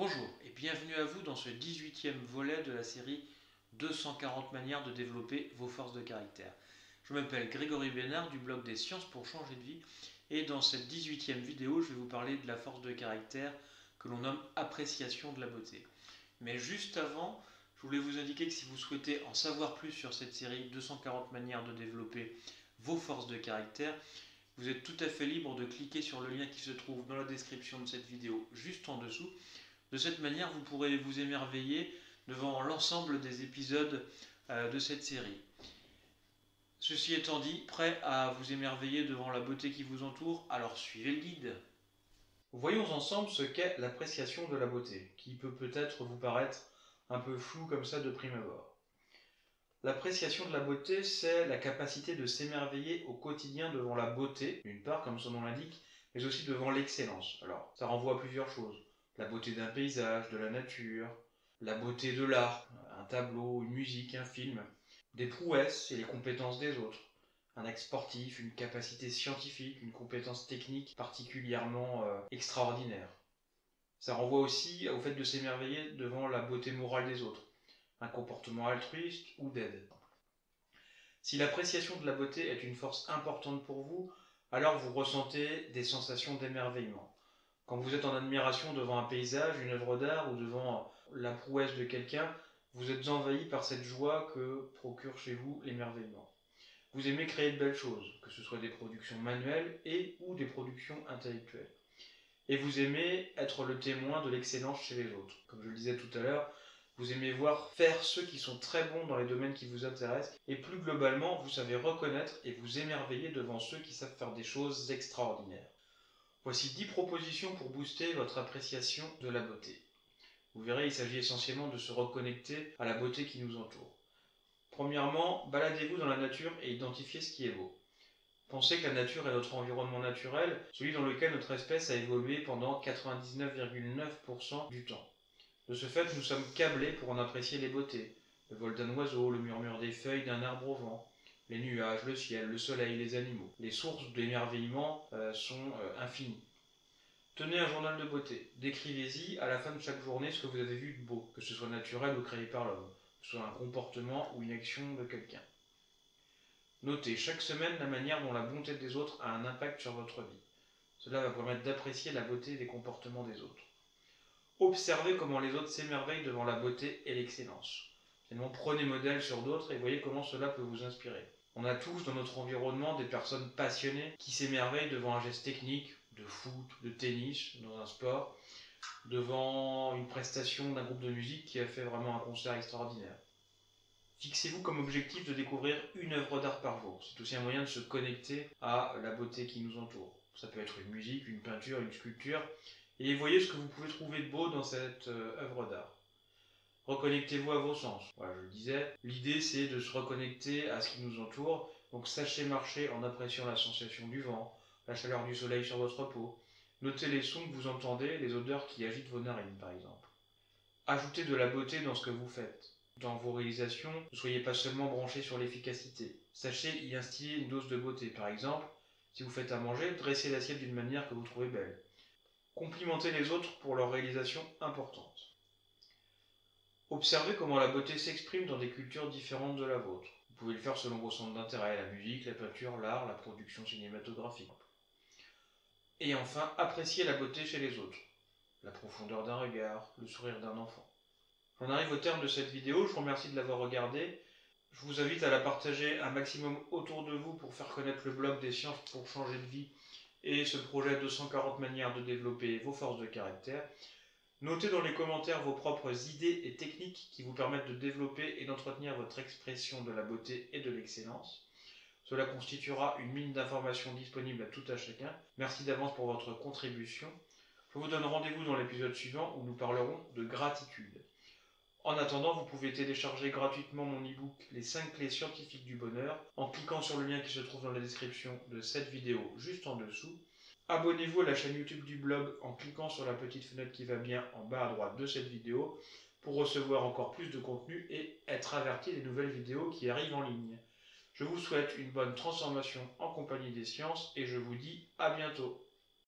Bonjour et bienvenue à vous dans ce 18e volet de la série 240 manières de développer vos forces de caractère. Je m'appelle Grégory Bénard du blog des sciences pour changer de vie et dans cette 18e vidéo je vais vous parler de la force de caractère que l'on nomme appréciation de la beauté. Mais juste avant, je voulais vous indiquer que si vous souhaitez en savoir plus sur cette série 240 manières de développer vos forces de caractère, vous êtes tout à fait libre de cliquer sur le lien qui se trouve dans la description de cette vidéo juste en dessous. De cette manière, vous pourrez vous émerveiller devant l'ensemble des épisodes de cette série. Ceci étant dit, prêt à vous émerveiller devant la beauté qui vous entoure, alors suivez le guide. Voyons ensemble ce qu'est l'appréciation de la beauté, qui peut peut-être vous paraître un peu flou comme ça de prime abord. L'appréciation de la beauté, c'est la capacité de s'émerveiller au quotidien devant la beauté, d'une part, comme son nom l'indique, mais aussi devant l'excellence. Alors, ça renvoie à plusieurs choses. La beauté d'un paysage, de la nature, la beauté de l'art, un tableau, une musique, un film, des prouesses et les compétences des autres, un acte sportif, une capacité scientifique, une compétence technique particulièrement extraordinaire. Ça renvoie aussi au fait de s'émerveiller devant la beauté morale des autres, un comportement altruiste ou d'aide. Si l'appréciation de la beauté est une force importante pour vous, alors vous ressentez des sensations d'émerveillement. Quand vous êtes en admiration devant un paysage, une œuvre d'art ou devant la prouesse de quelqu'un, vous êtes envahi par cette joie que procure chez vous l'émerveillement. Vous aimez créer de belles choses, que ce soit des productions manuelles et ou des productions intellectuelles. Et vous aimez être le témoin de l'excellence chez les autres. Comme je le disais tout à l'heure, vous aimez voir faire ceux qui sont très bons dans les domaines qui vous intéressent, et plus globalement, vous savez reconnaître et vous émerveiller devant ceux qui savent faire des choses extraordinaires. Voici 10 propositions pour booster votre appréciation de la beauté. Vous verrez, il s'agit essentiellement de se reconnecter à la beauté qui nous entoure. Premièrement, baladez-vous dans la nature et identifiez ce qui est beau. Pensez que la nature est notre environnement naturel, celui dans lequel notre espèce a évolué pendant 99,9% du temps. De ce fait, nous sommes câblés pour en apprécier les beautés. Le vol d'un oiseau, le murmure des feuilles d'un arbre au vent, les nuages, le ciel, le soleil, les animaux. Les sources d'émerveillement sont infinies. Tenez un journal de beauté. Décrivez-y à la fin de chaque journée ce que vous avez vu de beau, que ce soit naturel ou créé par l'homme, que ce soit un comportement ou une action de quelqu'un. Notez chaque semaine la manière dont la bonté des autres a un impact sur votre vie. Cela va permettre d'apprécier la beauté des comportements des autres. Observez comment les autres s'émerveillent devant la beauté et l'excellence. Finalement, prenez modèle sur d'autres et voyez comment cela peut vous inspirer. On a tous dans notre environnement des personnes passionnées qui s'émerveillent devant un geste technique, de foot, de tennis, dans un sport, devant une prestation d'un groupe de musique qui a fait vraiment un concert extraordinaire. Fixez-vous comme objectif de découvrir une œuvre d'art par jour. C'est aussi un moyen de se connecter à la beauté qui nous entoure. Ça peut être une musique, une peinture, une sculpture. Et voyez ce que vous pouvez trouver de beau dans cette œuvre d'art. Reconnectez-vous à vos sens. Voilà, je le disais, l'idée c'est de se reconnecter à ce qui nous entoure. Donc sachez marcher en appréciant la sensation du vent, la chaleur du soleil sur votre peau. Notez les sons que vous entendez, les odeurs qui agitent vos narines par exemple. Ajoutez de la beauté dans ce que vous faites. Dans vos réalisations, ne soyez pas seulement branché sur l'efficacité. Sachez y instiller une dose de beauté. Par exemple, si vous faites à manger, dressez l'assiette d'une manière que vous trouvez belle. Complimentez les autres pour leurs réalisations importantes. Observez comment la beauté s'exprime dans des cultures différentes de la vôtre. Vous pouvez le faire selon vos centres d'intérêt, la musique, la peinture, l'art, la production cinématographique. Et enfin, appréciez la beauté chez les autres. La profondeur d'un regard, le sourire d'un enfant. J'en arrive au terme de cette vidéo, je vous remercie de l'avoir regardée. Je vous invite à la partager un maximum autour de vous pour faire connaître le blog des sciences pour changer de vie et ce projet 240 manières de développer vos forces de caractère. Notez dans les commentaires vos propres idées et techniques qui vous permettent de développer et d'entretenir votre expression de la beauté et de l'excellence. Cela constituera une mine d'informations disponible à tout à chacun. Merci d'avance pour votre contribution. Je vous donne rendez-vous dans l'épisode suivant où nous parlerons de gratitude. En attendant, vous pouvez télécharger gratuitement mon e-book Les 5 clés scientifiques du bonheur en cliquant sur le lien qui se trouve dans la description de cette vidéo juste en dessous. Abonnez-vous à la chaîne YouTube du blog en cliquant sur la petite fenêtre qui va bien en bas à droite de cette vidéo pour recevoir encore plus de contenu et être averti des nouvelles vidéos qui arrivent en ligne. Je vous souhaite une bonne transformation en compagnie des sciences et je vous dis à bientôt.